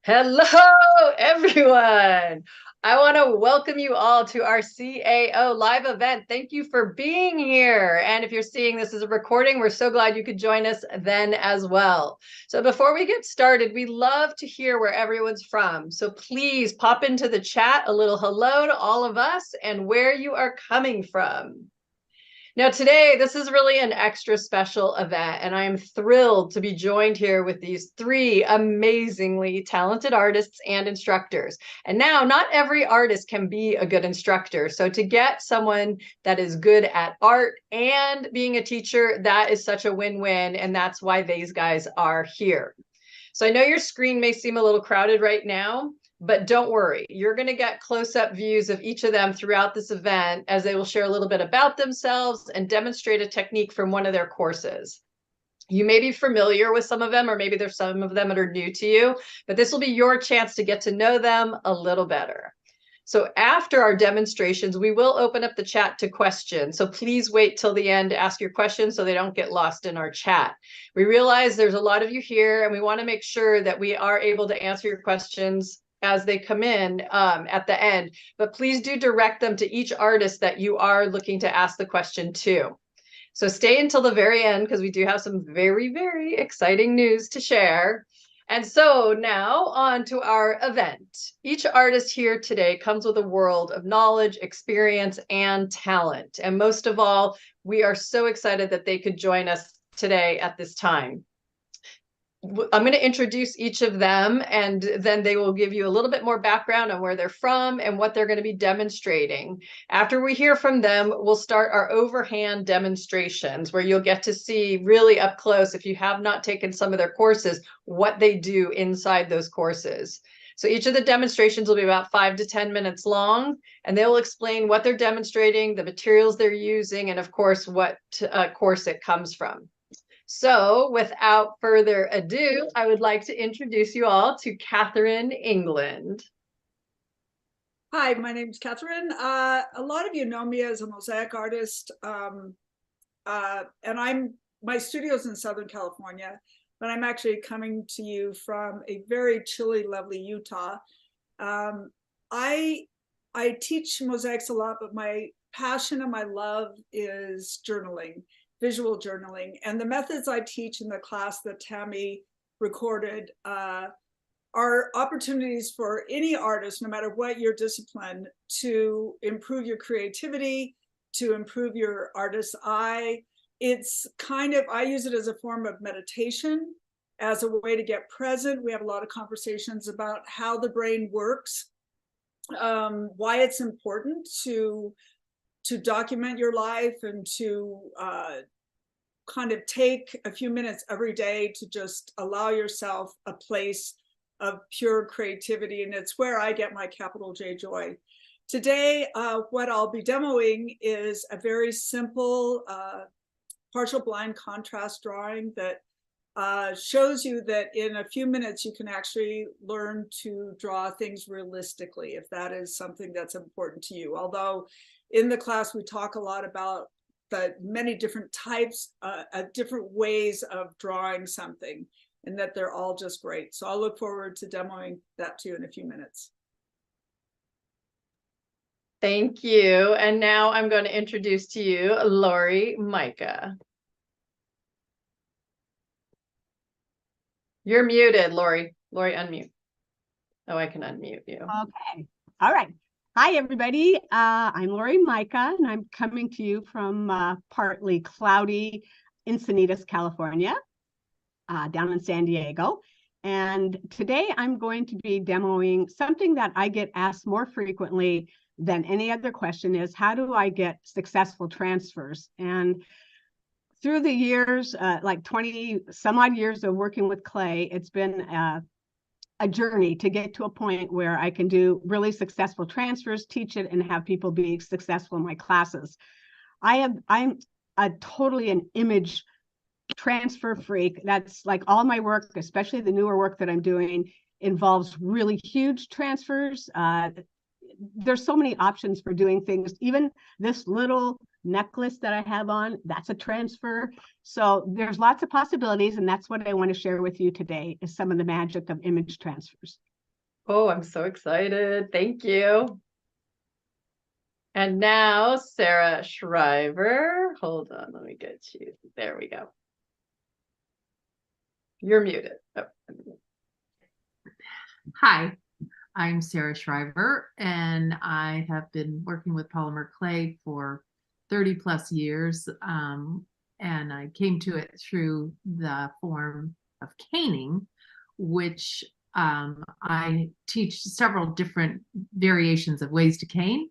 Hello, everyone. I want to welcome you all to our CAO live event. Thank you for being here. And if you're seeing this as a recording, we're so glad you could join us then as well. So before we get started, we love to hear where everyone's from. So please pop into the chat a little hello to all of us and where you are coming from. Now, today, this is really an extra special event, and I am thrilled to be joined here with these three amazingly talented artists and instructors. And now, not every artist can be a good instructor. So to get someone that is good at art and being a teacher, that is such a win-win, and that's why these guys are here. So I know your screen may seem a little crowded right now, but don't worry, you're going to get close-up views of each of them throughout this event as they will share a little bit about themselves and demonstrate a technique from one of their courses. You may be familiar with some of them, or maybe there's some of them that are new to you, but this will be your chance to get to know them a little better. So after our demonstrations, we will open up the chat to questions. So please wait till the end to ask your questions so they don't get lost in our chat. We realize there's a lot of you here, and we want to make sure that we are able to answer your questions as they come in at the end, but please do direct them to each artist that you are looking to ask the question to. So stay until the very end because we do have some very, very exciting news to share. And so now on to our event. Each artist here today comes with a world of knowledge, experience, and talent. And most of all, we are so excited that they could join us today at this time. I'm going to introduce each of them, and then they will give you a little bit more background on where they're from and what they're going to be demonstrating. After we hear from them, we'll start our overhand demonstrations where you'll get to see really up close, if you have not taken some of their courses, what they do inside those courses. So each of the demonstrations will be about 5 to 10 minutes long, and they will explain what they're demonstrating, the materials they're using, and of course, what course it comes from. So without further ado, I would like to introduce you all to Katherine England. Hi, my name is Katherine. A lot of you know me as a mosaic artist, and my studio's in Southern California, but I'm actually coming to you from a very chilly, lovely Utah. I teach mosaics a lot, but my passion and my love is journaling. Visual journaling, and the methods I teach in the class that Tami recorded are opportunities for any artist, no matter what your discipline, to improve your creativity, to improve your artist's eye. It's kind of, I use it as a form of meditation, as a way to get present. We have a lot of conversations about how the brain works, why it's important to document your life and to kind of take a few minutes every day to just allow yourself a place of pure creativity. And it's where I get my capital J joy. Today, what I'll be demoing is a very simple partial blind contrast drawing that shows you that in a few minutes you can actually learn to draw things realistically, if that is something that's important to you. Although in the class we talk a lot about the many different types, different ways of drawing something, and that they're all just great. So I'll look forward to demoing that to you in a few minutes. Thank you. And now I'm going to introduce to you Laurie Mika. You're muted, Laurie. Laurie, unmute. Oh, I can unmute you. Okay. All right. Hi, everybody. I'm Laurie Mika, and I'm coming to you from partly cloudy Encinitas, California, down in San Diego. And today I'm going to be demoing something that I get asked more frequently than any other question is, how do I get successful transfers? And through the years, like 20 some odd years of working with clay, it's been a journey to get to a point where I can do really successful transfers, teach it, and have people be successful in my classes. I'm totally an image transfer freak. That's like all my work, especially the newer work that I'm doing, involves really huge transfers. There's so many options for doing things. Even this little necklace that I have on, that's a transfer. So there's lots of possibilities, and that's what I want to share with you today, is some of the magic of image transfers. Oh, I'm so excited. Thank you. And now Sarah Shriver. Hold on, let me get you. There we go. You're muted. Oh. Hi, I'm Sarah Shriver, and I have been working with polymer clay for 30 plus years. And I came to it through the form of caning, which I teach several different variations of ways to cane,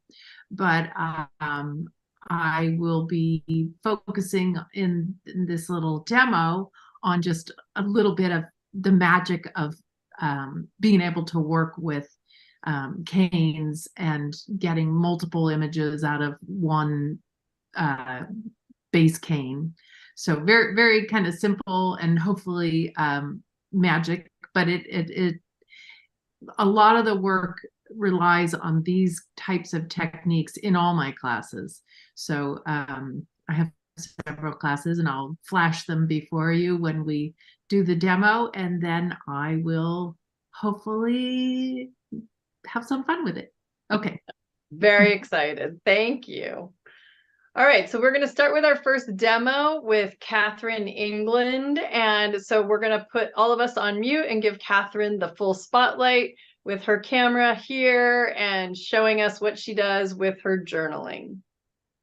but I will be focusing in this little demo on just a little bit of the magic of being able to work with canes and getting multiple images out of one base cane. So very, very kind of simple and hopefully magic, but it a lot of the work relies on these types of techniques in all my classes. So I have several classes and I'll flash them before you when we do the demo, and then I will hopefully have some fun with it. Okay. Very excited. Thank you. All right, so we're going to start with our first demo with Katherine England. And so we're going to put all of us on mute and give Katherine the full spotlight with her camera here and showing us what she does with her journaling.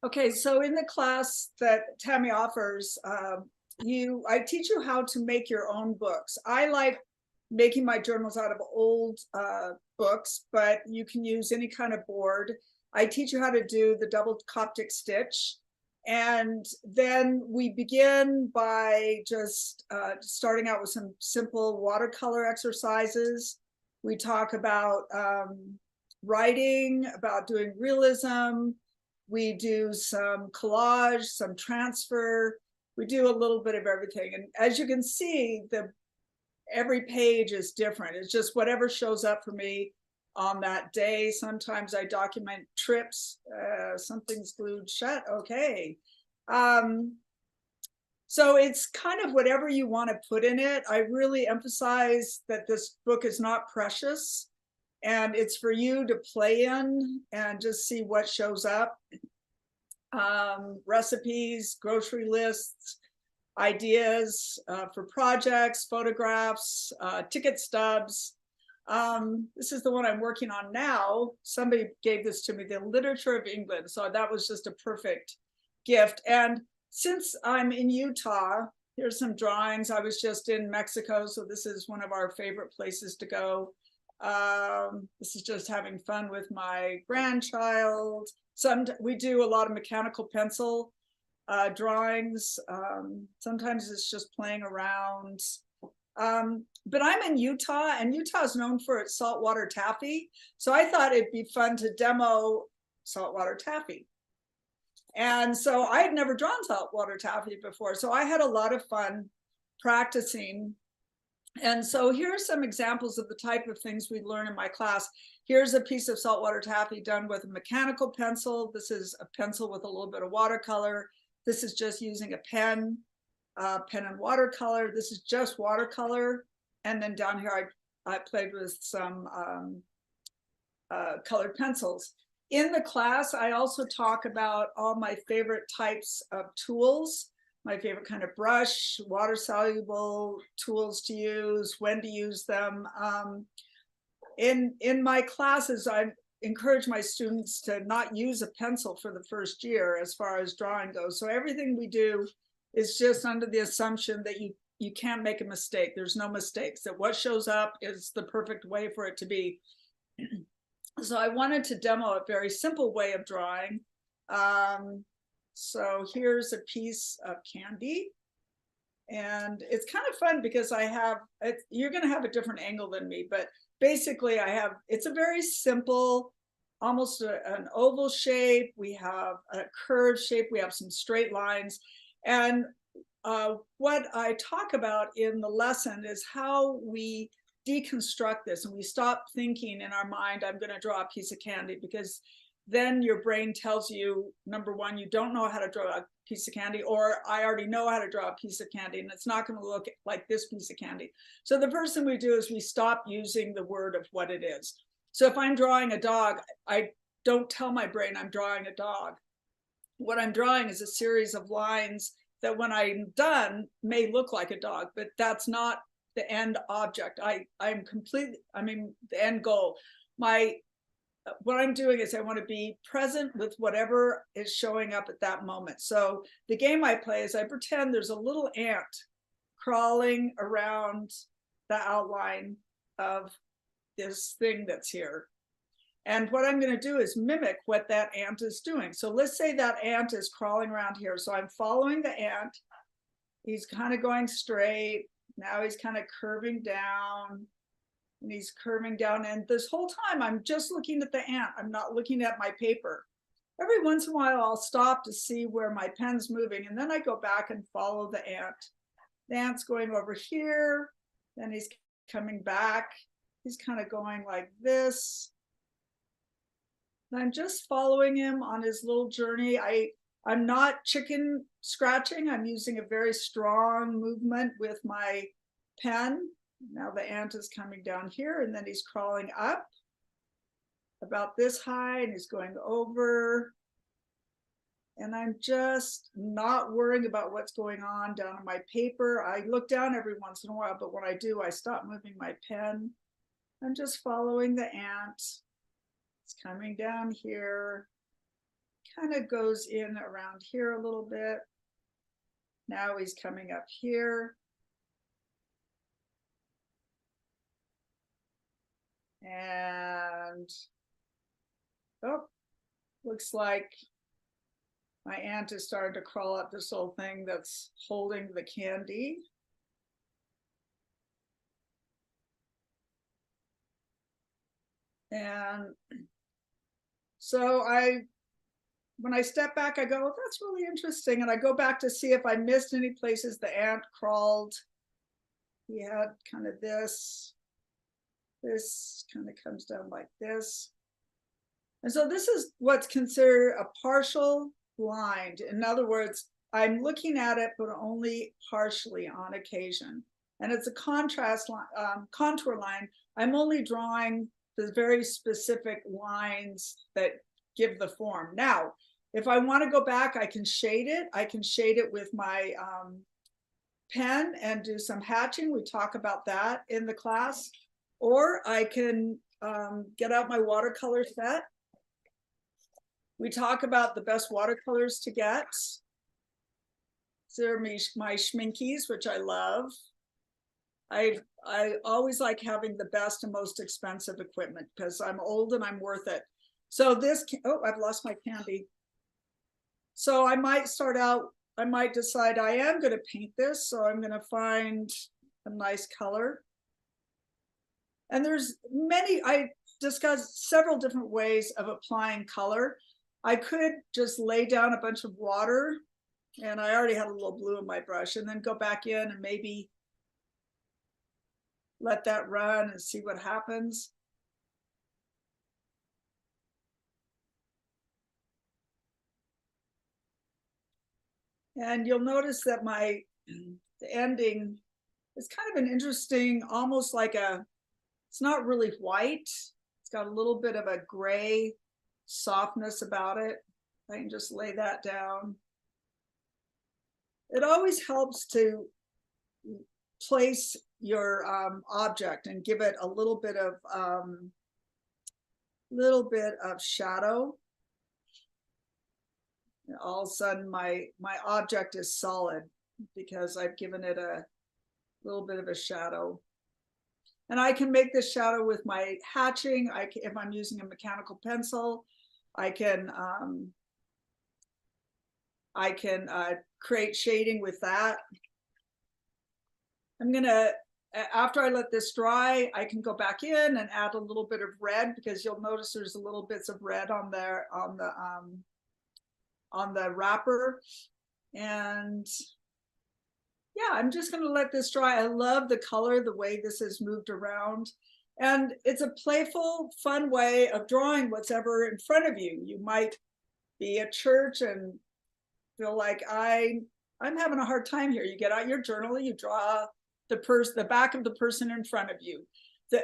Okay, so in the class that Tami offers, I teach you how to make your own books. I like making my journals out of old books, but you can use any kind of board. I teach you how to do the double Coptic stitch. And then we begin by just starting out with some simple watercolor exercises. We talk about writing, about doing realism. We do some collage, some transfer. We do a little bit of everything. And as you can see, every page is different. It's just whatever shows up for me on that day. Sometimes I document trips. Something's glued shut. Okay. So it's kind of whatever you want to put in it. I really emphasize that this book is not precious. And it's for you to play in and just see what shows up. Recipes, grocery lists, ideas for projects, photographs, ticket stubs. This is the one I'm working on now. Somebody gave this to me, the Literature of England. So that was just a perfect gift. And since I'm in Utah, here's some drawings. I was just in Mexico, so this is one of our favorite places to go. This is just having fun with my grandchild. We do a lot of mechanical pencil drawings. Sometimes it's just playing around. But I'm in Utah, and Utah is known for its saltwater taffy. So I thought it'd be fun to demo saltwater taffy. And so I had never drawn saltwater taffy before. So I had a lot of fun practicing. And so here are some examples of the type of things we learn in my class. Here's a piece of saltwater taffy done with a mechanical pencil. This is a pencil with a little bit of watercolor. This is just using a pen and watercolor. This is just watercolor. And then down here, I played with some colored pencils. In the class, I also talk about all my favorite types of tools. My favorite kind of brush, water-soluble tools to use, when to use them. In my classes, I encourage my students to not use a pencil for the first year as far as drawing goes. So everything we do is just under the assumption that you can't make a mistake. There's no mistakes, that what shows up is the perfect way for it to be. So I wanted to demo a very simple way of drawing. So here's a piece of candy. And it's kind of fun because you're going to have a different angle than me, but basically it's a very simple, almost an oval shape. We have a curved shape. We have some straight lines. And what I talk about in the lesson is how we deconstruct this and we stop thinking in our mind, I'm going to draw a piece of candy, because then your brain tells you, number one, you don't know how to draw piece of candy, or I already know how to draw a piece of candy and it's not going to look like this piece of candy. So the first thing we do is we stop using the word of what it is. So if I'm drawing a dog, I don't tell my brain I'm drawing a dog. What I'm drawing is a series of lines that when I'm done may look like a dog, but that's not the end object. I'm completely, I mean, the end goal. What I'm doing is I want to be present with whatever is showing up at that moment. So the game I play is I pretend there's a little ant crawling around the outline of this thing that's here. And what I'm going to do is mimic what that ant is doing. So let's say that ant is crawling around here. So I'm following the ant. He's kind of going straight. Now he's kind of curving down. And he's curving down. And this whole time, I'm just looking at the ant. I'm not looking at my paper. Every once in a while, I'll stop to see where my pen's moving. And then I go back and follow the ant. The ant's going over here. Then he's coming back. He's kind of going like this. And I'm just following him on his little journey. I'm not chicken scratching. I'm using a very strong movement with my pen. Now the ant is coming down here and then he's crawling up about this high and he's going over. And I'm just not worrying about what's going on down on my paper. I look down every once in a while, but when I do, I stop moving my pen. I'm just following the ant. It's coming down here, kind of goes in around here a little bit. Now he's coming up here. And, oh, looks like my ant is starting to crawl up this little thing that's holding the candy. And so when I step back, I go, oh, that's really interesting. And I go back to see if I missed any places the ant crawled. He had kind of this kind of comes down like this. And so this is what's considered a partial blind. In other words, I'm looking at it, but only partially on occasion. And it's a contrast line, contour line. I'm only drawing the very specific lines that give the form. Now, if I want to go back, I can shade it. I can shade it with my pen and do some hatching. We talk about that in the class. Or I can get out my watercolor set. We talk about the best watercolors to get. They're my Schminkies, which I love. I always like having the best and most expensive equipment because I'm old and I'm worth it. So this, oh, I've lost my candy. So I might start out, I might decide I am going to paint this. So I'm going to find a nice color. And there's many, I discussed several different ways of applying color. I could just lay down a bunch of water, and I already had a little blue in my brush, and then go back in and maybe let that run and see what happens. And you'll notice that the ending is kind of an interesting, almost like it's not really white. It's got a little bit of a gray softness about it. I can just lay that down. It always helps to place your object and give it a little bit of shadow. And all of a sudden my object is solid because I've given it a little bit of a shadow. And I can make this shadow with my hatching. If I'm using a mechanical pencil, I can create shading with that. I'm gonna, after I let this dry, I can go back in and add a little bit of red because you'll notice there's a little bits of red on there on the wrapper. And yeah, I'm just going to let this dry. I love the color, the way this is moved around. And it's a playful, fun way of drawing what's ever in front of you. You might be at church and feel like I'm having a hard time here. You get out your journal, you draw the back of the person in front of you.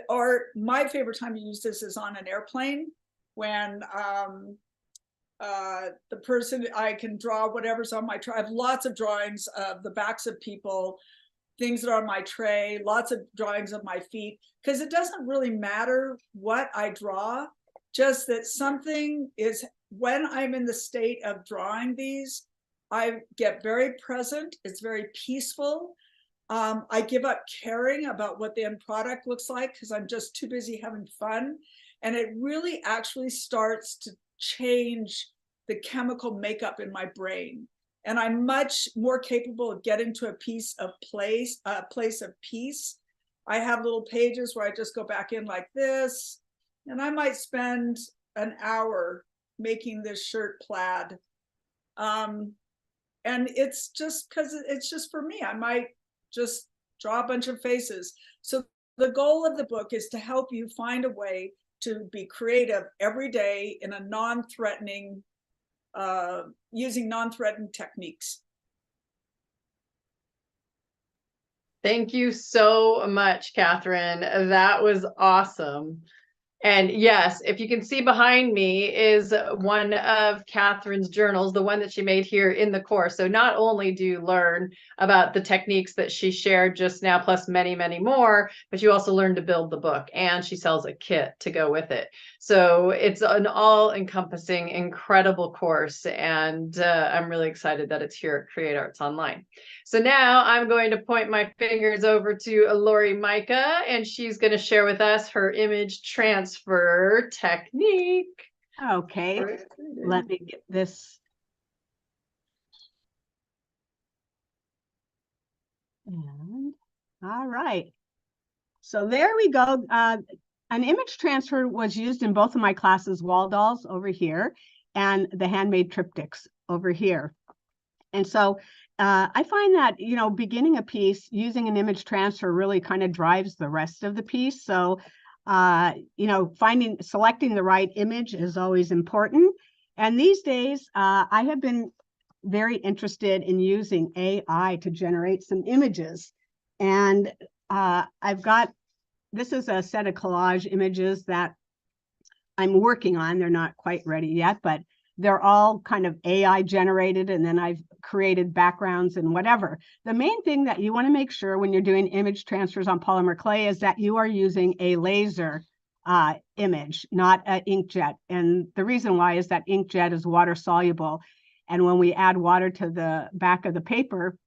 Or my favorite time to use this is on an airplane when the person, I can draw whatever's on my tray. I have lots of drawings of the backs of people, things that are on my tray, lots of drawings of my feet, because it doesn't really matter what I draw, just that something is, when I'm in the state of drawing these, I get very present. It's very peaceful. I give up caring about what the end product looks like because I'm just too busy having fun. And it really actually starts to change the chemical makeup in my brain. And I'm much more capable of getting to a place of peace. I have little pages where I just go back in like this, and I might spend an hour making this shirt plaid. And it's just because it's just for me. I might just draw a bunch of faces. So the goal of the book is to help you find a way to be creative every day in a non-threatening, using non-threatening techniques. Thank you so much, Katherine. That was awesome. And yes, if you can see behind me is one of Katherine's journals, the one that she made here in the course. So not only do you learn about the techniques that she shared just now, plus many, many more, but you also learn to build the book, and she sells a kit to go with it. So it's an all-encompassing, incredible course. And I'm really excited that it's here at Create Arts Online. So now I'm going to point my fingers over to Laurie Mika, and she's going to share with us her image transfer technique. Okay, let me get this. And all right. So there we go. An image transfer was used in both of my classes, wall dolls over here and the handmade triptychs over here. And so I find that, you know, beginning a piece using an image transfer really kind of drives the rest of the piece. So, you know, selecting the right image is always important. And these days, I have been very interested in using AI to generate some images. And this is a set of collage images that I'm working on. They're not quite ready yet, but they're all kind of AI generated, and then I've created backgrounds and whatever. The main thing that you want to make sure when you're doing image transfers on polymer clay is that you are using a laser image, not an inkjet. And the reason why is that inkjet is water soluble. And when we add water to the back of the paper,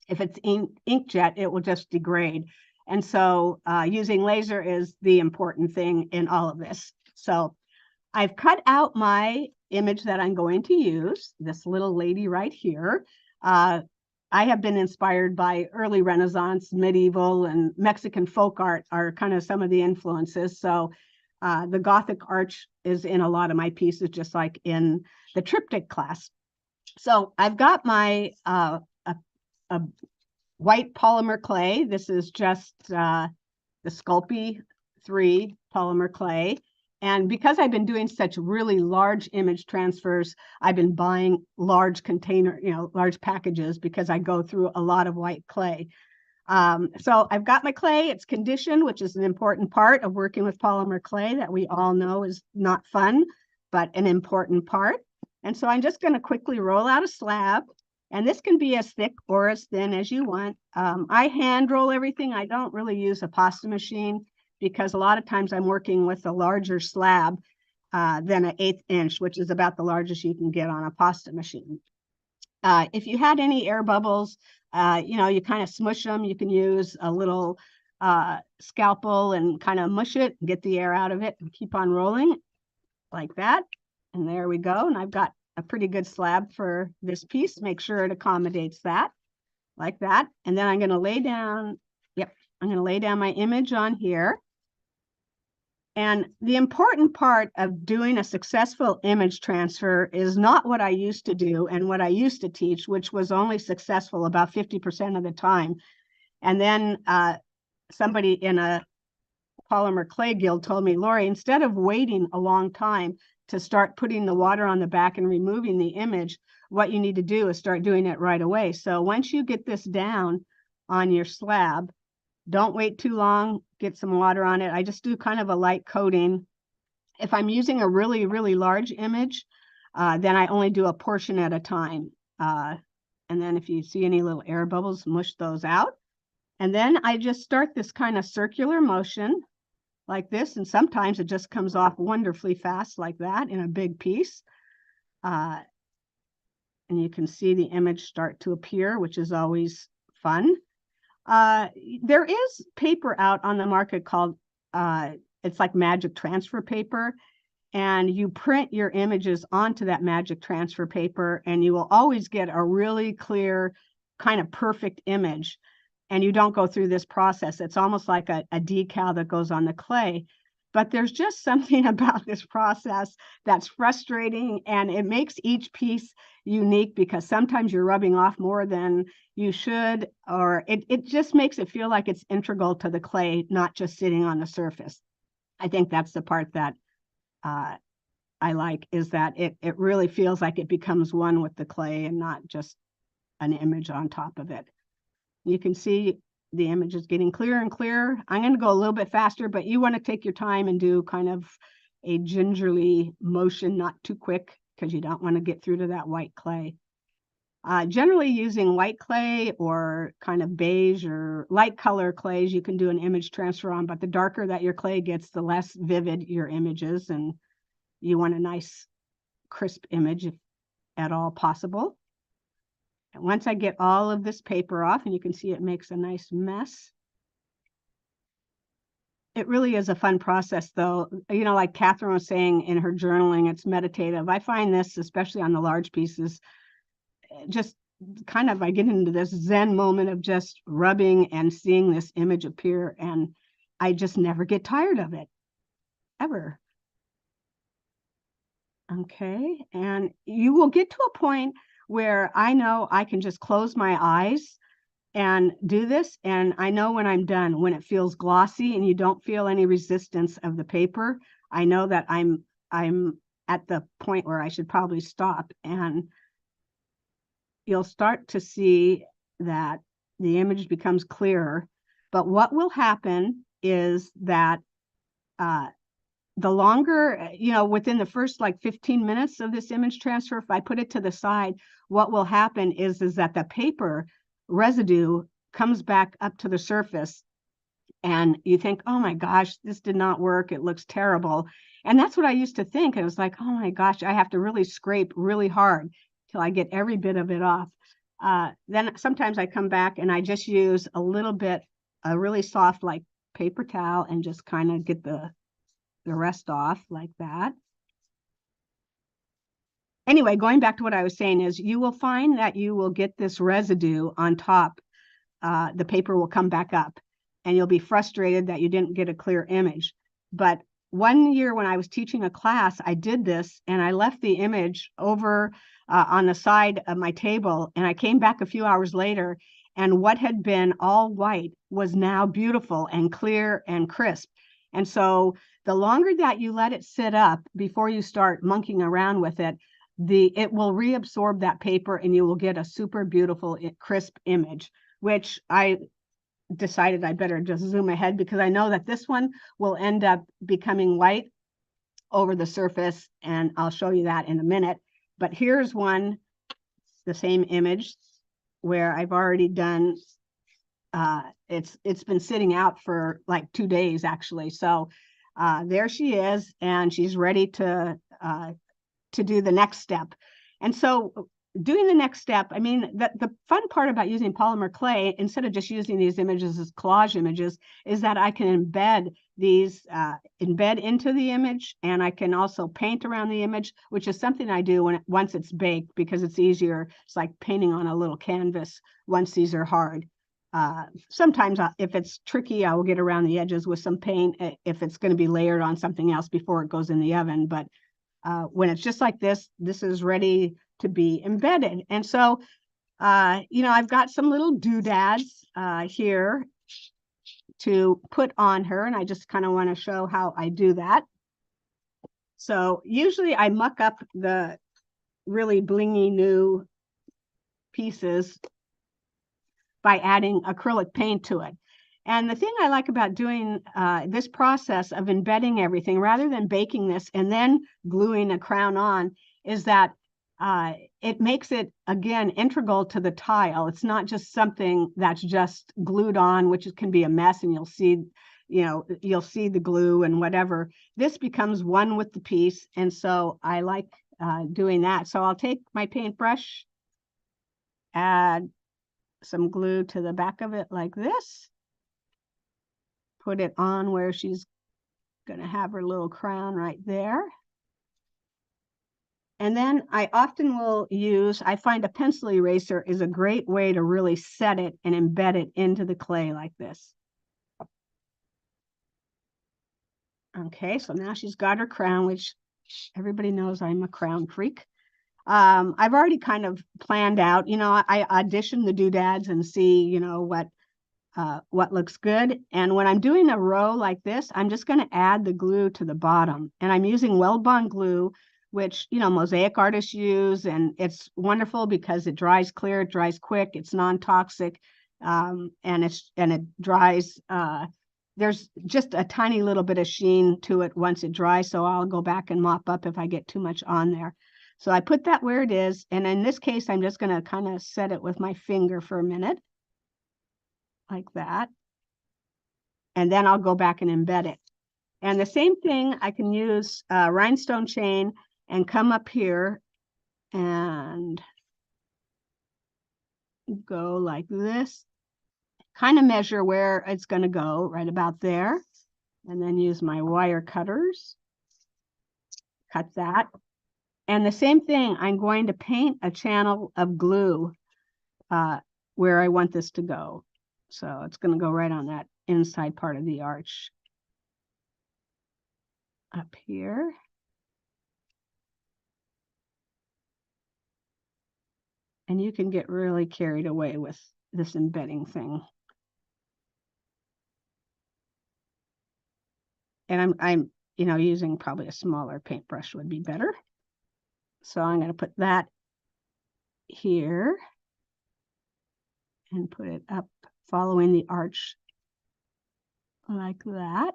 if it's inkjet, it will just degrade. And so using laser is the important thing in all of this. So I've cut out my image that I'm going to use, this little lady right here. I have been inspired by early Renaissance, medieval, and Mexican folk art are kind of some of the influences. So the Gothic arch is in a lot of my pieces, just like in the triptych class. So I've got my a white polymer clay. This is just the Sculpey 3 polymer clay. And because I've been doing such really large image transfers, I've been buying large large packages because I go through a lot of white clay. So I've got my clay, it's conditioned, which is an important part of working with polymer clay that we all know is not fun, but an important part. And so I'm just going to quickly roll out a slab, and this can be as thick or as thin as you want. I hand roll everything. I don't really use a pasta machine because a lot of times I'm working with a larger slab than an 1/8 inch, which is about the largest you can get on a pasta machine. If you had any air bubbles, you kind of smush them. You can use a little scalpel and kind of mush it, get the air out of it, and keep on rolling like that. And there we go. And I've got a pretty good slab for this piece. Make sure it accommodates that, like that. And then I'm going to lay down, I'm going to lay down my image on here. And the important part of doing a successful image transfer is not what I used to do and what I used to teach, which was only successful about 50% of the time. And then somebody in a polymer clay guild told me, Laurie, instead of waiting a long time to start putting the water on the back and removing the image, what you need to do is start doing it right away. So once you get this down on your slab, don't wait too long, get some water on it. I just do kind of a light coating. If I'm using a really, really large image, then I only do a portion at a time. And then if you see any little air bubbles, mush those out. And then I just start this kind of circular motion like this. And sometimes it just comes off wonderfully fast like that in a big piece. And you can see the image start to appear, which is always fun. There is paper out on the market called, it's like magic transfer paper. And you print your images onto that magic transfer paper, and you will always get a really clear, kind of perfect image. And you don't go through this process. It's almost like a decal that goes on the clay. But there's just something about this process that's frustrating, and it makes each piece unique because sometimes you're rubbing off more than you should, or it just makes it feel like it's integral to the clay, not just sitting on the surface. I think that's the part that I like, is that it really feels like it becomes one with the clay and not just an image on top of it. You can see the image is getting clearer and clearer. I'm going to go a little bit faster, but you want to take your time and do kind of a gingerly motion, not too quick, because you don't want to get through to that white clay. Generally using white clay or kind of beige or light color clays, you can do an image transfer on, but the darker that your clay gets, the less vivid your image is, and you want a nice crisp image if at all possible. And once I get all of this paper off, and you can see it makes a nice mess. It really is a fun process though. You know, like Katherine was saying in her journaling, it's meditative. I find this, especially on the large pieces, just kind of, I get into this Zen moment of just rubbing and seeing this image appear, and I just never get tired of it, ever. Okay, and you will get to a point where I know I can just close my eyes and do this, and I know when I'm done, when it feels glossy and you don't feel any resistance of the paper, I know that I'm at the point where I should probably stop, and you'll start to see that the image becomes clearer. But what will happen is that the longer, you know, within the first like 15 minutes of this image transfer, if I put it to the side, what will happen is that the paper residue comes back up to the surface, and you think, oh my gosh, this did not work. It looks terrible. And that's what I used to think. I was like, oh my gosh, I have to really scrape really hard till I get every bit of it off. Then sometimes I come back and I just use a little bit, a really soft like paper towel, and just kind of get the rest off like that. Anyway, going back to what I was saying is you will find that you will get this residue on top. The paper will come back up, and you'll be frustrated that you didn't get a clear image. But one year when I was teaching a class, I did this, and I left the image over on the side of my table, and I came back a few hours later, and what had been all white was now beautiful and clear and crisp. And so the longer that you let it sit up before you start monkeying around with it, it will reabsorb that paper, and you will get a super beautiful, crisp image, which I decided I better just zoom ahead, because I know that this one will end up becoming white over the surface, and I'll show you that in a minute. But here's one, the same image, where I've already done, it's been sitting out for like 2 days actually. So there she is, and she's ready to do the next step. And so doing the next step, I mean, the fun part about using polymer clay, instead of just using these images as collage images, is that I can embed these, embed into the image, and I can also paint around the image, which is something I do once it's baked, because it's easier. It's like painting on a little canvas once these are hard. Sometimes if it's tricky, I will get around the edges with some paint if it's going to be layered on something else before it goes in the oven. But when it's just like this, this is ready to be embedded. And so, you know, I've got some little doodads here to put on her, and I just kind of want to show how I do that. So usually I muck up the really blingy new pieces by adding acrylic paint to it. And the thing I like about doing this process of embedding everything rather than baking this and then gluing a crown on is that it makes it, again, integral to the tile. It's not just something that's just glued on, which can be a mess, and you'll see the glue and whatever. This becomes one with the piece, and so I like doing that. So I'll take my paintbrush, add some glue to the back of it like this, put it on where she's going to have her little crown right there. And then I often will use, I find a pencil eraser is a great way to really set it and embed it into the clay like this. Okay, so now she's got her crown, which everybody knows I'm a crown freak. I've already kind of planned out, I audition the doodads and see, what looks good. And when I'm doing a row like this, I'm just going to add the glue to the bottom. And I'm using Weld Bond glue, which, mosaic artists use. And it's wonderful because it dries clear, it dries quick, it's non-toxic, and it dries. There's just a tiny little bit of sheen to it once it dries. So I'll go back and mop up if I get too much on there. So I put that where it is. And in this case, I'm just going to kind of set it with my finger for a minute, like that. And then I'll go back and embed it. And the same thing, I can use rhinestone chain and come up here and go like this, kind of measure where it's going to go, right about there. And then use my wire cutters, cut that. And the same thing, I'm going to paint a channel of glue where I want this to go. So it's going to go right on that inside part of the arch. Up here. And you can get really carried away with this embedding thing. And I'm using probably a smaller paintbrush would be better. So I'm going to put that here and put it up following the arch like that.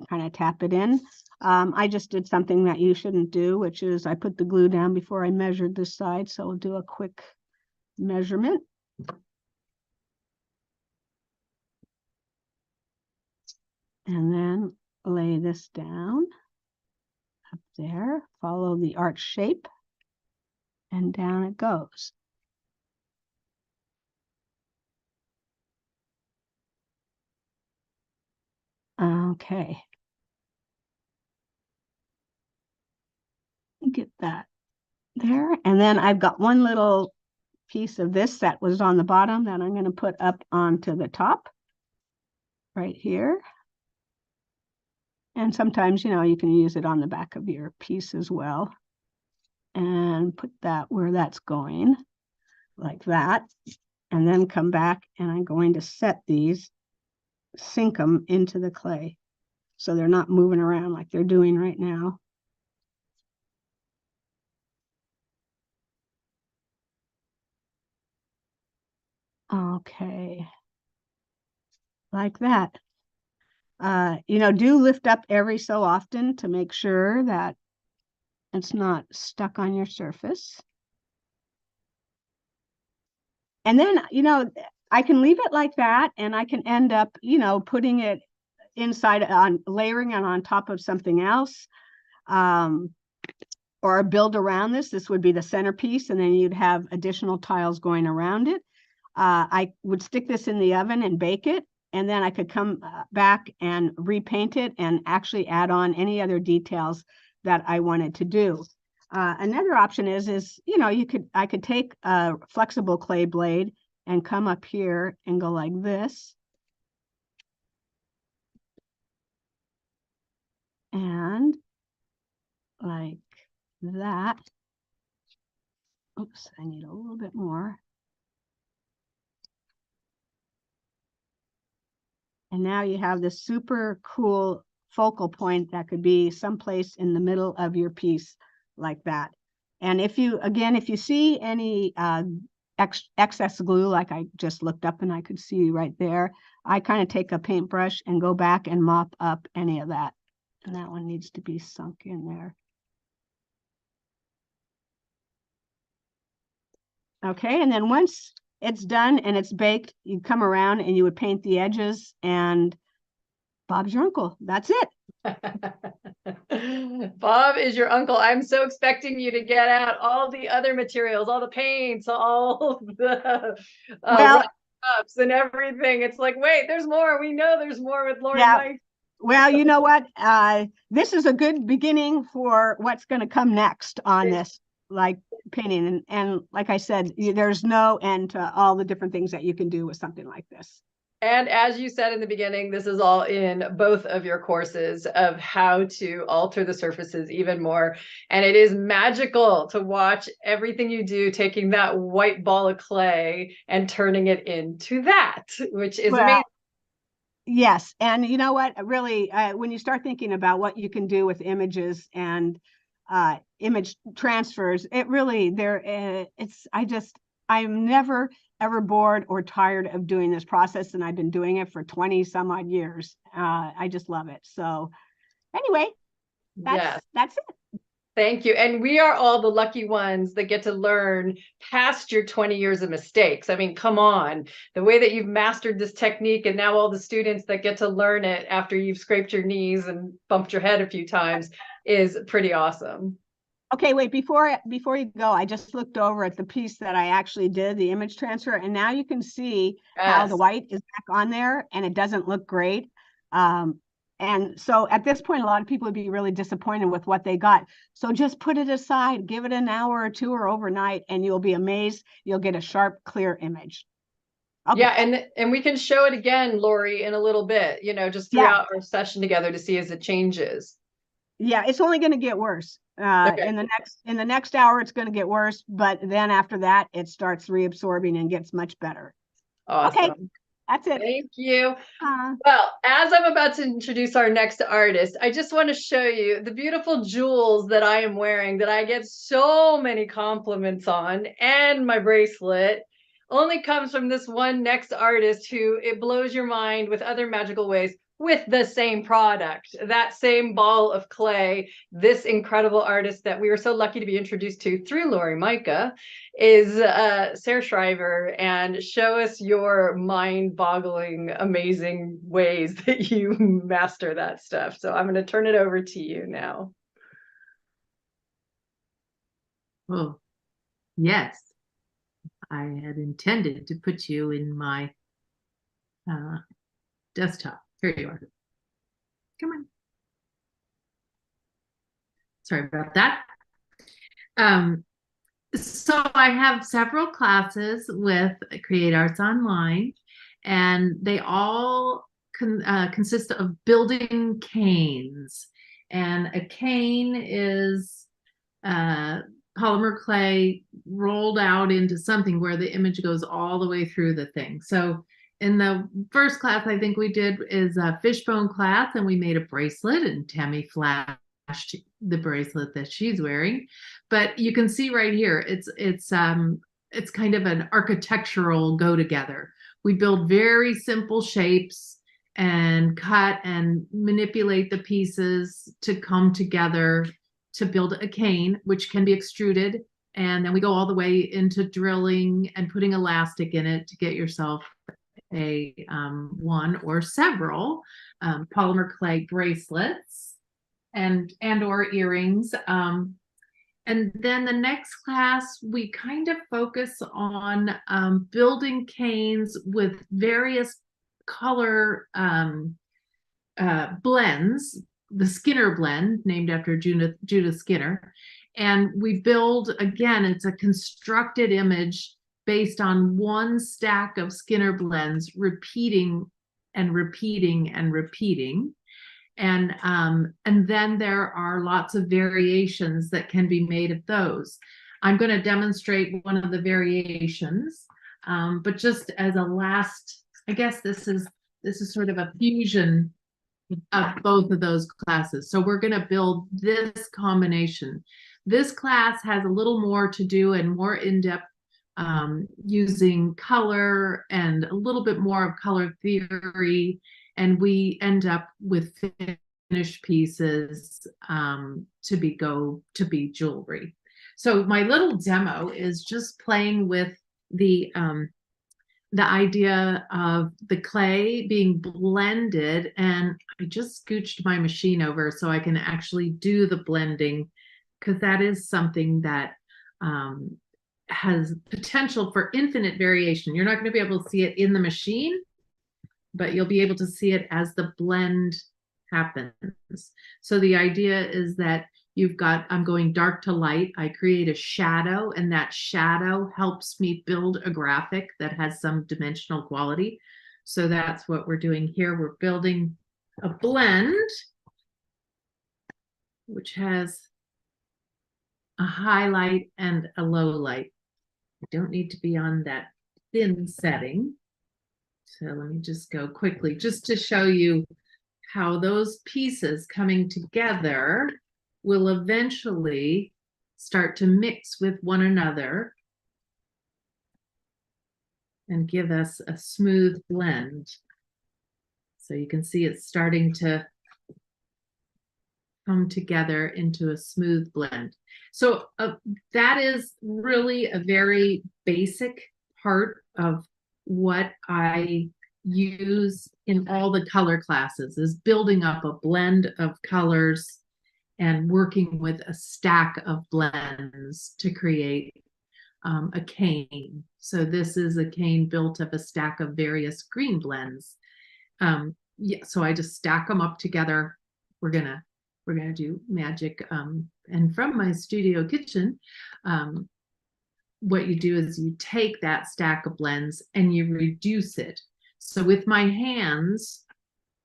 Kind of tap it in. I just did something that you shouldn't do, which is I put the glue down before I measured this side. So we'll do a quick measurement. And then lay this down up there, follow the arch shape, and down it goes. Okay. Get that there. And then I've got one little piece of this that was on the bottom that I'm going to put up onto the top right here. And sometimes, you can use it on the back of your piece as well. And put that where that's going, like that. And then come back and I'm going to set these, sink them into the clay so they're not moving around like they're doing right now. Okay. Like that. Do lift up every so often to make sure that it's not stuck on your surface. And then, I can leave it like that and I can end up, putting it inside on layering it on top of something else, or build around this. This would be the centerpiece, and then you'd have additional tiles going around it. I would stick this in the oven and bake it, and then I could come back and repaint it and actually add on any other details that I wanted to do. Another option is I could take a flexible clay blade and come up here and go like this. And like that. Oops, I need a little bit more. And now you have this super cool focal point that could be someplace in the middle of your piece like that. And if you see any excess glue, like I just looked up and I could see right there, I kind of take a paintbrush and go back and mop up any of that. And that one needs to be sunk in there. Okay, and then once it's done and it's baked, you come around and you would paint the edges, and Bob's your uncle. That's it. Bob is your uncle. I'm so expecting you to get out all the other materials, all the paints, all the ups and everything. It's like, wait, there's more. We know there's more with Laurie Mika. Well, you know what? This is a good beginning for what's going to come next on this, like painting. And like I said, there's no end to all the different things that you can do with something like this. And as you said in the beginning, this is all in both of your courses of how to alter the surfaces even more. And it is magical to watch everything you do, taking that white ball of clay and turning it into that, which is amazing. Yes. And you know what, really, when you start thinking about what you can do with images and image transfers, it really, I'm never ever bored or tired of doing this process. And I've been doing it for 20 some odd years. I just love it. So anyway, that's it. Thank you. And we are all the lucky ones that get to learn past your 20 years of mistakes. I mean, come on, the way that you've mastered this technique, and now all the students that get to learn it after you've scraped your knees and bumped your head a few times is pretty awesome. Okay, wait, before you go, I just looked over at the piece that I actually did, the image transfer, and now you can see how the white is back on there and it doesn't look great. And so at this point, a lot of people would be really disappointed with what they got. So just put it aside, give it an hour or two or overnight, and you'll be amazed. You'll get a sharp, clear image. Okay. Yeah, and we can show it again, Laurie, in a little bit, just throughout our session together to see as it changes. Yeah, it's only going to get worse. In the next hour, it's going to get worse, but then after that, it starts reabsorbing and gets much better. Awesome. Okay, that's it. Thank you. Well, as I'm about to introduce our next artist, I just want to show you the beautiful jewels that I am wearing that I get so many compliments on, and my bracelet only comes from this one next artist who it blows your mind with other magical ways with the same product, that same ball of clay. This incredible artist that we were so lucky to be introduced to through Laurie Mika is Sarah Shriver, and show us your mind-boggling, amazing ways that you master that stuff. So I'm going to turn it over to you now. Oh, yes. I had intended to put you in my desktop. Here you are. Come on. Sorry about that. So I have several classes with Create Arts Online, and they all consist of building canes. And a cane is polymer clay rolled out into something where the image goes all the way through the thing. So in the first class, I think we did is a fishbone class, and we made a bracelet, and Tami flashed the bracelet that she's wearing. But you can see right here, it's kind of an architectural go together. We build very simple shapes and cut and manipulate the pieces to come together to build a cane, which can be extruded. And then we go all the way into drilling and putting elastic in it to get yourself a one or several polymer clay bracelets and or earrings. And then the next class, we kind of focus on building canes with various color blends, the Skinner blend, named after Judith Skinner. And we build, again, it's a constructed image based on one stack of Skinner blends, repeating and repeating and repeating. And then there are lots of variations that can be made of those. I'm going to demonstrate one of the variations, but just as a last, I guess this is sort of a fusion of both of those classes. So we're going to build this combination. This class has a little more to do and more in-depth using color and a little bit more of color theory. And we end up with finished pieces to be jewelry. So my little demo is just playing with the idea of the clay being blended, and I just scooched my machine over so I can actually do the blending, because that is something that has potential for infinite variation. You're not going to be able to see it in the machine, but you'll be able to see it as the blend happens. So the idea is that I'm going dark to light. I create a shadow, and that shadow helps me build a graphic that has some dimensional quality. So that's what we're doing here. We're building a blend, which has a highlight and a low light. I don't need to be on that thin setting. So let me just go quickly, just to show you how those pieces coming together will eventually start to mix with one another and give us a smooth blend. So you can see it's starting to come together into a smooth blend. So that is really a very basic part of what I use in all the color classes, is building up a blend of colors and working with a stack of blends to create a cane. So this is a cane built of a stack of various green blends. Yeah, so I just stack them up together. We're gonna do magic. And from my studio kitchen, what you do is you take that stack of blends and you reduce it. So with my hands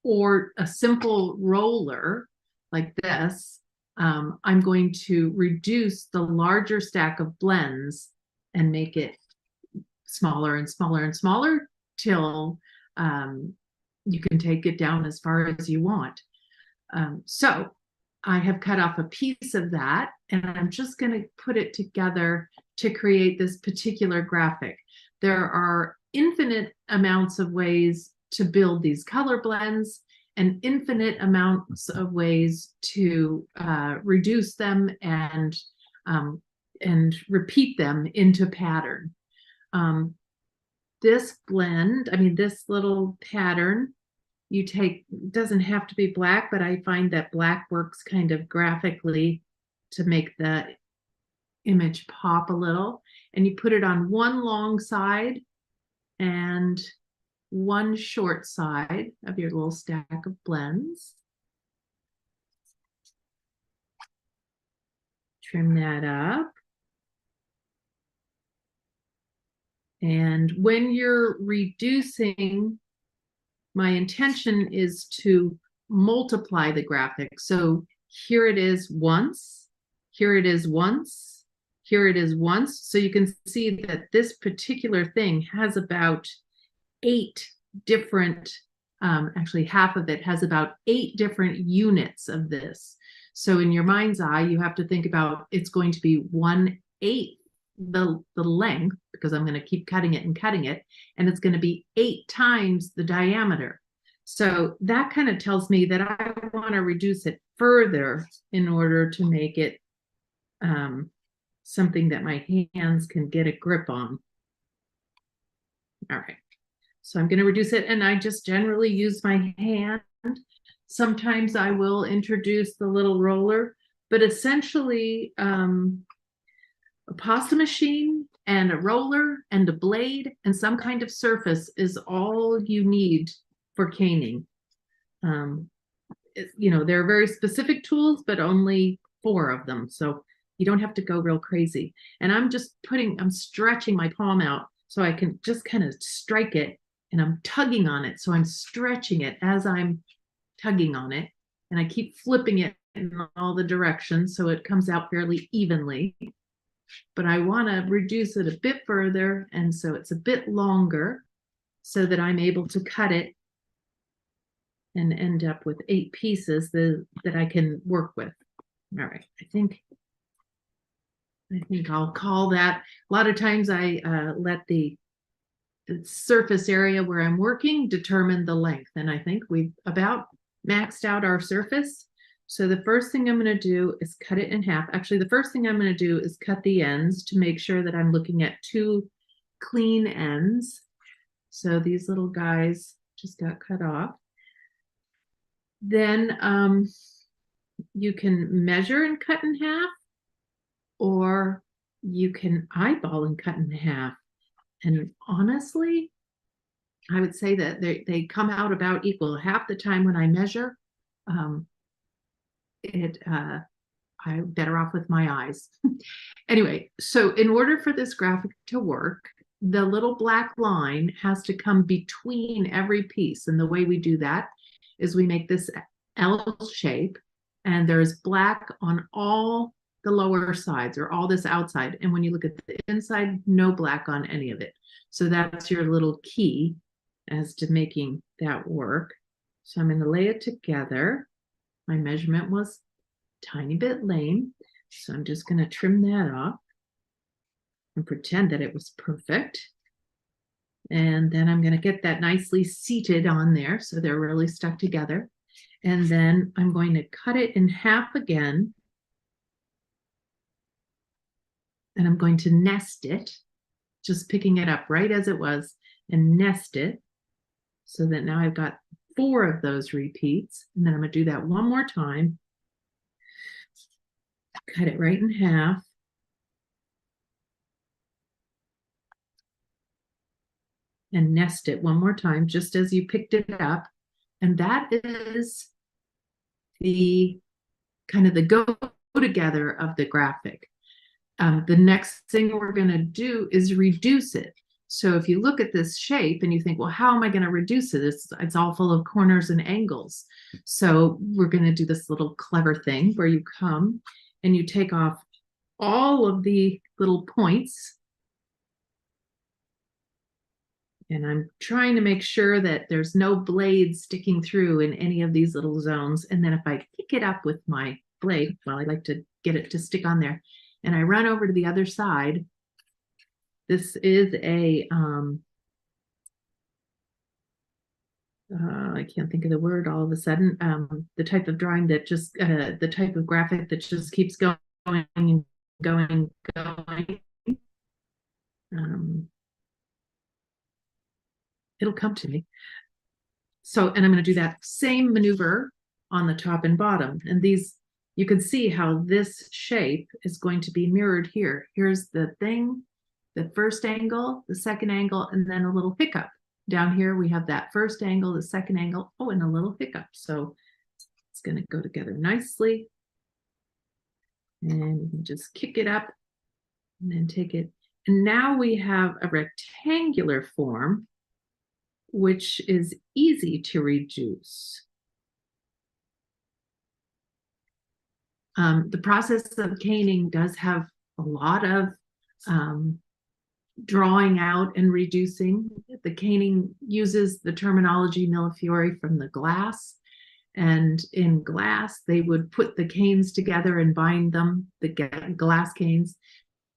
or a simple roller like this, I'm going to reduce the larger stack of blends and make it smaller and smaller and smaller till you can take it down as far as you want. So I have cut off a piece of that, and I'm just going to put it together to create this particular graphic. There are infinite amounts of ways to build these color blends, and infinite amounts of ways to reduce them and repeat them into pattern. This blend, this little pattern, you take, doesn't have to be black, but I find that black works kind of graphically to make the image pop a little. And you put it on one long side and one short side of your little stack of blends. Trim that up. And when you're reducing, my intention is to multiply the graphic. So here it is once, here it is once, here it is once. So you can see that this particular thing has about 8 different, actually half of it has about 8 different units of this. So in your mind's eye, you have to think about it's going to be 1/8 the length, because I'm going to keep cutting it, and it's going to be 8 times the diameter. So that kind of tells me that I want to reduce it further in order to make it something that my hands can get a grip on. All right, so I'm going to reduce it, and I just generally use my hand. Sometimes I will introduce the little roller, but essentially a pasta machine and a roller and a blade and some kind of surface is all you need for caning. There are very specific tools, but only 4 of them. So you don't have to go real crazy. And I'm stretching my palm out so I can just kind of strike it, and I'm tugging on it. So I'm stretching it as I'm tugging on it, and I keep flipping it in all the directions so it comes out fairly evenly. But I want to reduce it a bit further, and so it's a bit longer so that I'm able to cut it and end up with 8 pieces that I can work with. All right, I think I'll call that. A lot of times I let the surface area where I'm working determine the length, and I think we've about maxed out our surface. So the first thing I'm going to do is cut it in half. Actually, the first thing I'm going to do is cut the ends to make sure that I'm looking at 2 clean ends. So these little guys just got cut off. Then you can measure and cut in half, or you can eyeball and cut in half. And honestly, I would say that they come out about equal. Half the time when I measure, I'm better off with my eyes. Anyway, so in order for this graphic to work, the little black line has to come between every piece. And the way we do that is we make this L shape, and there's black on all the lower sides, or all this outside. And when you look at the inside, no black on any of it. So that's your little key as to making that work. So I'm going to lay it together. My measurement was a tiny bit lame, so I'm just going to trim that off and pretend that it was perfect. And then I'm going to get that nicely seated on there so they're really stuck together. And then I'm going to cut it in half again. And I'm going to nest it, just picking it up right as it was, and nest it so that now I've got 4 of those repeats. And then I'm going to do that one more time. Cut it right in half. And nest it one more time, just as you picked it up. And that is the kind of the go-together of the graphic. The next thing we're going to do is reduce it. So if you look at this shape and you think, well, how am I going to reduce it? It's all full of corners and angles. So we're going to do this little clever thing where you come and you take off all of the little points. And I'm trying to make sure that there's no blades sticking through in any of these little zones. And then if I pick it up with my blade, well, I like to get it to stick on there, and I run over to the other side. This is a, I can't think of the word all of a sudden, the type of drawing that just, the type of graphic that just keeps going and going, going. It'll come to me. So, and I'm going to do that same maneuver on the top and bottom. And these, you can see how this shape is going to be mirrored here. Here's the thing, the first angle, the second angle, and then a little hiccup. Down here, we have that first angle, the second angle, oh, and a little hiccup. So it's going to go together nicely. And you can just kick it up and then take it. And now we have a rectangular form, which is easy to reduce. The process of caning does have a lot of drawing out and reducing. The caning uses the terminology millefiori from the glass. And in glass, they would put the canes together and bind them, the glass canes,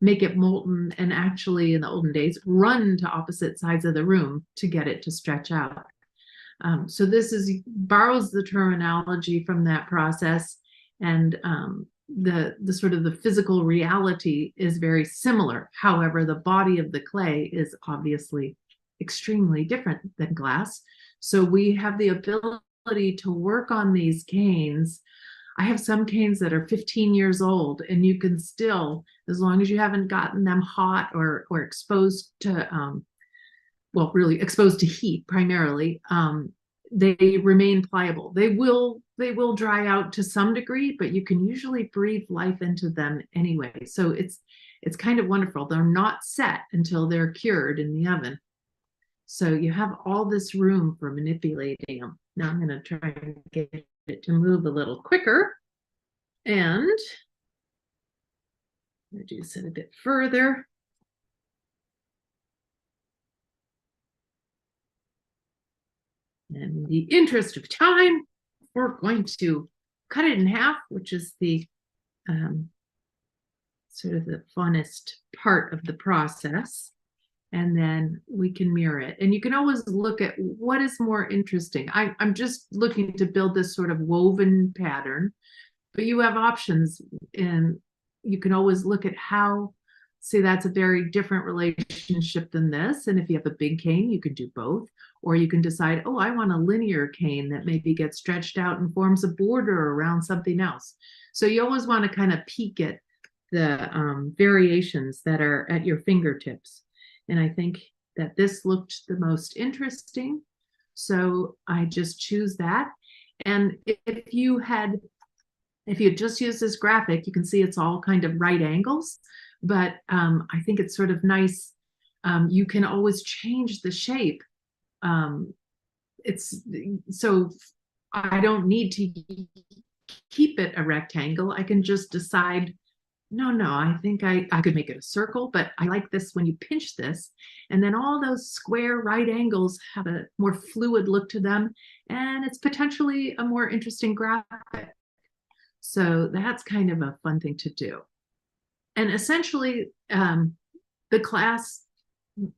make it molten, and actually in the olden days run to opposite sides of the room to get it to stretch out. So this borrows the terminology from that process, and the sort of the physical reality is very similar. However, the body of the clay is obviously extremely different than glass. So we have the ability to work on these canes. I have some canes that are 15 years old, and you can still, as long as you haven't gotten them hot or exposed to, well, really exposed to heat primarily, they remain pliable. They will dry out to some degree, but you can usually breathe life into them anyway. So it's kind of wonderful. They're not set until they're cured in the oven. So you have all this room for manipulating them. Now I'm going to try and get it to move a little quicker and reduce it a bit further. And in the interest of time, we're going to cut it in half, which is the sort of the funnest part of the process. And then we can mirror it. And you can always look at what is more interesting. I'm just looking to build this sort of woven pattern, but you have options, and you can always look at how, say that's a very different relationship than this. And if you have a big cane, you can do both. Or you can decide, oh, I want a linear cane that maybe gets stretched out and forms a border around something else. So you always want to kind of peek at the variations that are at your fingertips. And I think that this looked the most interesting. So I just choose that. And if you just use this graphic, you can see it's all kind of right angles, but I think it's sort of nice. You can always change the shape. It's so I don't need to keep it a rectangle. I can just decide, no, I think I could make it a circle, but I like this when you pinch this, and then all those square right angles have a more fluid look to them, and it's potentially a more interesting graphic. So that's kind of a fun thing to do. And essentially, the class,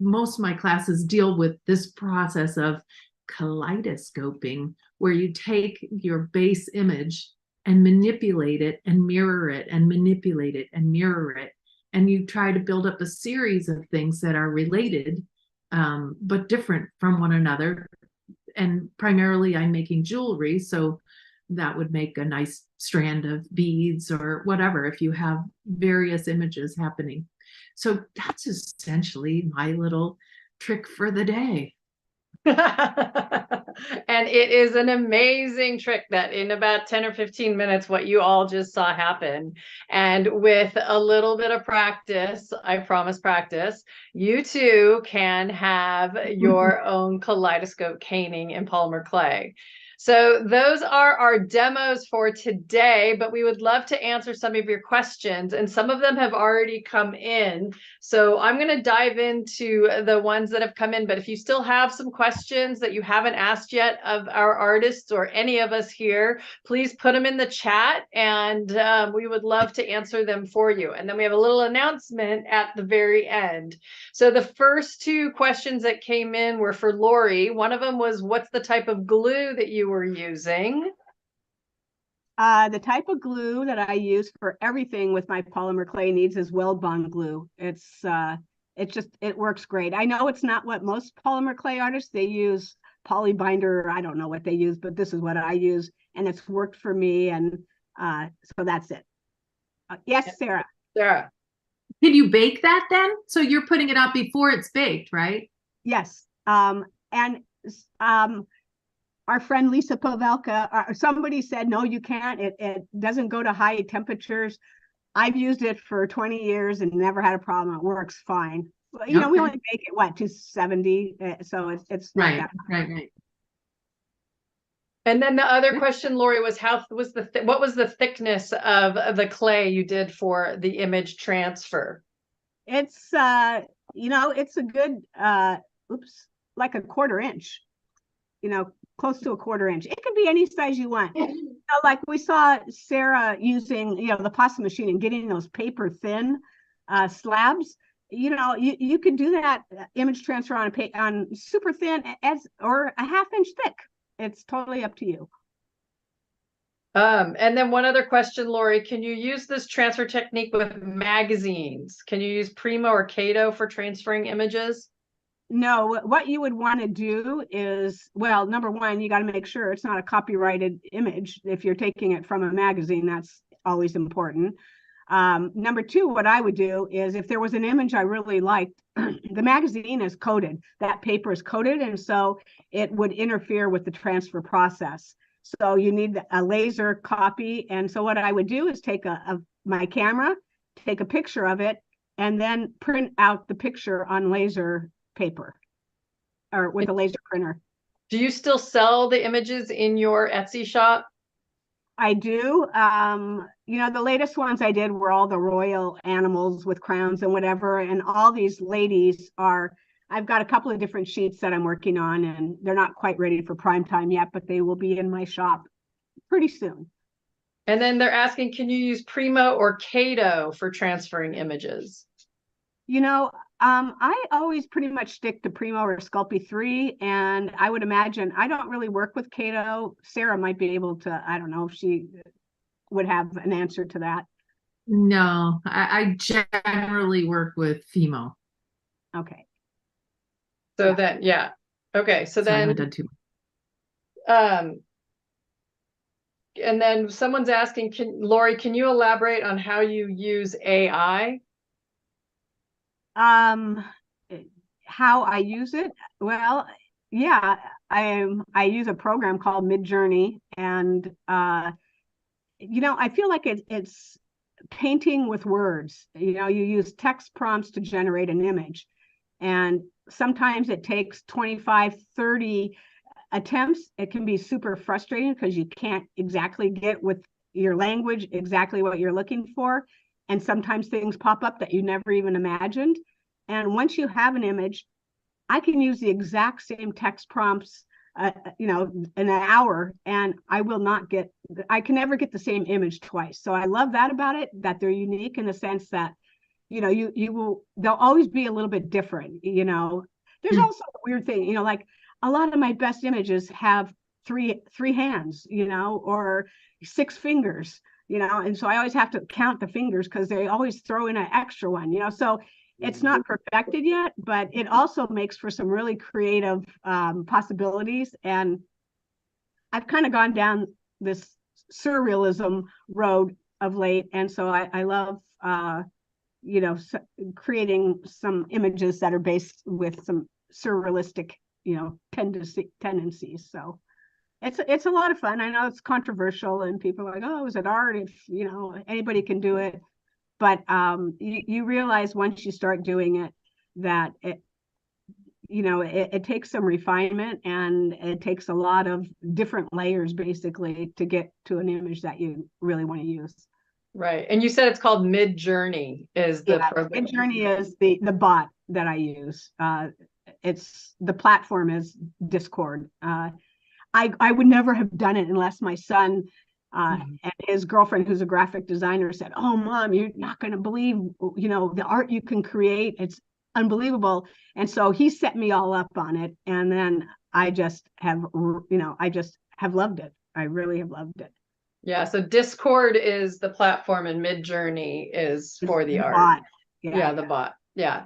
most of my classes deal with this process of kaleidoscoping, where you take your base image and manipulate it and mirror it and manipulate it and mirror it. And you try to build up a series of things that are related, but different from one another. And primarily I'm making jewelry, so that would make a nice strand of beads or whatever if you have various images happening. So that's essentially my little trick for the day. And it is an amazing trick that in about 10 or 15 minutes, what you all just saw happen. And with a little bit of practice, I promise practice, you too can have your own kaleidoscope caning in polymer clay. So those are our demos for today, but we would love to answer some of your questions, and some of them have already come in. So I'm going to dive into the ones that have come in, but if you still have some questions that you haven't asked yet of our artists or any of us here, please put them in the chat, and we would love to answer them for you. And then we have a little announcement at the very end. So the first two questions that came in were for Laurie. One of them was, what's the type of glue that you were using? The type of glue that I use for everything with my polymer clay needs is Weld-Bond glue. It works great. I know it's not what most polymer clay artists, they use polybinder, I don't know what they use, but this is what I use, and it's worked for me. And so that's it. Yes, Sarah. Sarah. Did you bake that then? So you're putting it out before it's baked, right? Yes. Our friend Lisa Pavelka, somebody said, no, you can't. It doesn't go to high temperatures. I've used it for 20 years and never had a problem. It works fine. You know, we only bake it, 270? So it's not that bad. Right. And then the other question, Laurie, was what was the thickness of the clay you did for the image transfer? It's it's a good like a 1/4 inch, close to a 1/4 inch. It could be any size you want. Like we saw Sarah using the pasta machine and getting those paper thin slabs. You could do that image transfer on super thin or a 1/2 inch thick. It's totally up to you. And then one other question, Laurie, can you use this transfer technique with magazines? Can you use Primo or Cato for transferring images? No, what you would want to do is, well, number one, you got to make sure it's not a copyrighted image. If you're taking it from a magazine, that's always important. Number two, what I would do is, if there was an image I really liked, the magazine is coated, that paper is coated, and so it would interfere with the transfer process. So you need a laser copy. And so what I would do is take my camera, take a picture of it, and then print out the picture on laser paper or with a laser printer. Do you still sell the images in your Etsy shop? I do. The latest ones I did were all the royal animals with crowns and whatever. And all these ladies are, I've got a couple of different sheets that I'm working on, and they're not quite ready for prime time yet, but they will be in my shop pretty soon. And then they're asking, can you use Primo or Kato for transferring images? You know, I always pretty much stick to Primo or Sculpey 3, and I would imagine I don't really work with Kato. Sarah might be able to, I don't know if she would have an answer to that. No, I generally work with Fimo. Okay. So Yeah. then, yeah. Okay. So I then, haven't done too much. And then someone's asking, Laurie, can you elaborate on how you use AI? How I use it? Well, yeah, I use a program called Midjourney, and you know, I feel like it's painting with words. You know, you use text prompts to generate an image, and sometimes it takes 25, 30 attempts. It can be super frustrating because you can't exactly get with your language exactly what you're looking for. And sometimes things pop up that you never even imagined. And once you have an image, I can use the exact same text prompts, you know, in an hour, and I can never get the same image twice. So I love that about it, that they're unique in the sense that, you know, they'll always be a little bit different, you know. There's also a weird thing, you know, like a lot of my best images have three hands, you know, or 6 fingers, you know, and so I always have to count the fingers because they always throw in an extra one, you know. So it's not perfected yet, but it also makes for some really creative possibilities. And I've kind of gone down this surrealism road of late, and so I love you know, creating some images that are based with some surrealistic, you know, tendencies. So it's a lot of fun. I know it's controversial, and people are like, oh, is it art? If, you know, anybody can do it. But you realize once you start doing it that you know, it takes some refinement, and it takes a lot of different layers basically to get to an image that you really want to use. Right. And you said it's called Midjourney is the program. Midjourney is the bot that I use. It's the platform is Discord. I would never have done it unless my son and his girlfriend, who's a graphic designer, said, "Oh, Mom, you're not going to believe, you know, the art you can create. It's unbelievable." And so he set me all up on it, and then I just have, you know, I just have loved it. I really have loved it. Yeah. So Discord is the platform, and Midjourney is for the art. Bot. Yeah, the bot. Yeah.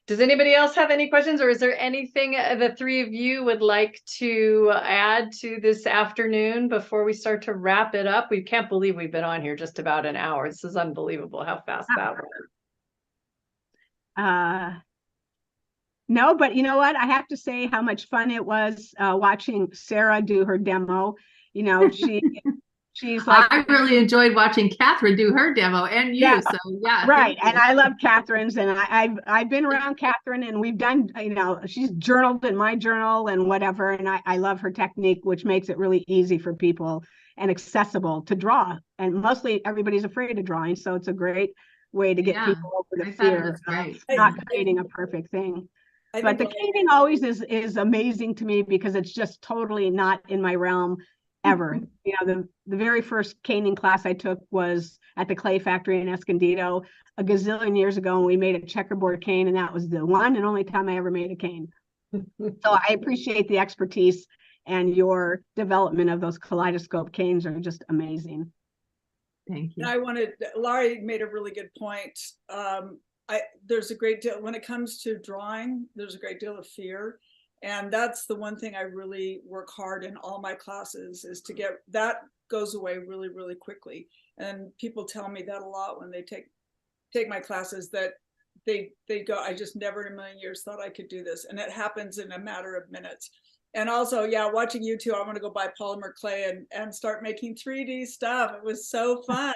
Does anybody else have any questions, or is there anything the three of you would like to add to this afternoon before we start to wrap it up? We can't believe we've been on here just about an hour. This is unbelievable how fast that went. No, but you know what? I have to say how much fun it was watching Sarah do her demo. You know, she's like, I really enjoyed watching Katherine do her demo, and you. Yeah, so yeah, right. And I love Katherine's, and I've been around Katherine, and we've done, you know, she's journaled in my journal and whatever, and I love her technique, which makes it really easy for people and accessible to draw. And mostly everybody's afraid of drawing, so it's a great way to get people over the fear of not creating a perfect thing. But the caning always is amazing to me because it's just totally not in my realm ever. You know, the very first caning class I took was at the clay factory in Escondido a gazillion years ago, and we made a checkerboard cane, and that was the one and only time I ever made a cane. So I appreciate the expertise, and your development of those kaleidoscope canes are just amazing. Thank you. And Laurie made a really good point. There's a great deal, when it comes to drawing, there's a great deal of fear. And that's the one thing I really work hard in all my classes, is to get that goes away really, really quickly. And people tell me that a lot when they take my classes, that they go, I just never in a million years thought I could do this. And it happens in a matter of minutes. And also, yeah, watching you two, I want to go buy polymer clay and start making 3D stuff. It was so fun.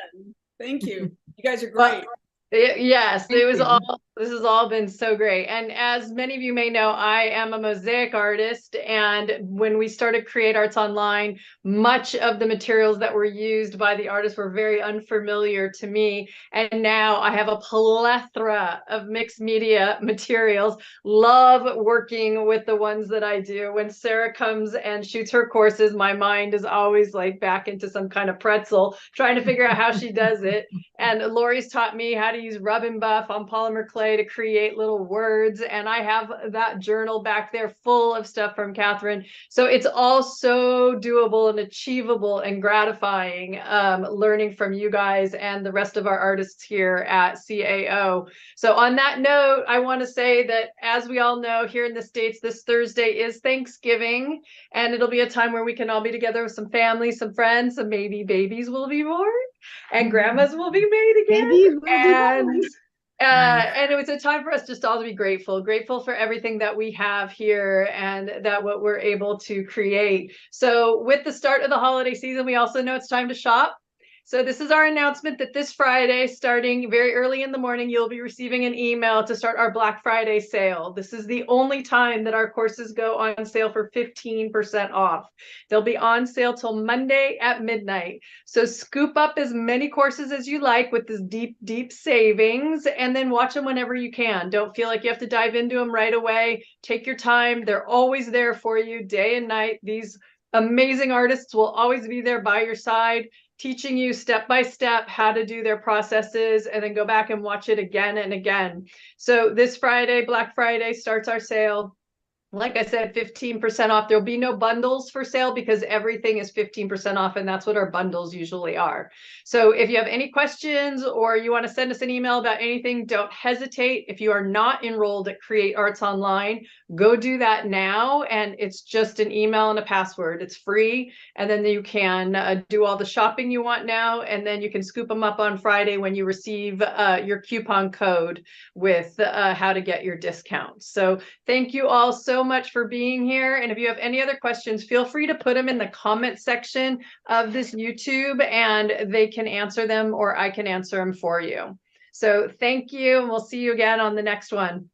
Thank you. You guys are great. Yes, it was all This has all been so great. And as many of you may know, I am a mosaic artist. And when we started Create Arts Online, much of the materials that were used by the artists were very unfamiliar to me. And now I have a plethora of mixed media materials. Love working with the ones that I do. When Sarah comes and shoots her courses, my mind is always like back into some kind of pretzel, trying to figure out how she does it. And Laurie's taught me how to use rub and buff on polymer clay to create little words. And I have that journal back there full of stuff from Katherine. So it's all so doable and achievable and gratifying, learning from you guys and the rest of our artists here at CAO. So on that note, I want to say that, as we all know, here in the States, this Thursday is Thanksgiving, and it'll be a time where we can all be together with some family, some friends, some maybe babies will be born, and grandmas will be made again. Babies will be born. And it was a time for us just all to be grateful for everything that we have here and that what we're able to create. So with the start of the holiday season, we also know it's time to shop. So this is our announcement that this Friday, starting very early in the morning, you'll be receiving an email to start our Black Friday sale. This is the only time that our courses go on sale for 15% off. They'll be on sale till Monday at midnight. So scoop up as many courses as you like with this deep, deep savings, and then watch them whenever you can. Don't feel like you have to dive into them right away. Take your time. They're always there for you day and night. These amazing artists will always be there by your side, teaching you step by step how to do their processes, and then go back and watch it again and again. So this Friday, Black Friday, starts our sale. Like I said, 15% off. There'll be no bundles for sale because everything is 15% off, and that's what our bundles usually are. So if you have any questions or you want to send us an email about anything, don't hesitate. If you are not enrolled at Create Arts Online, go do that now. And it's just an email and a password. It's free. And then you can do all the shopping you want now. And then you can scoop them up on Friday when you receive your coupon code with how to get your discount. So thank you all so much for being here. And if you have any other questions, feel free to put them in the comment section of this YouTube, and they can answer them, or I can answer them for you. So thank you, and we'll see you again on the next one.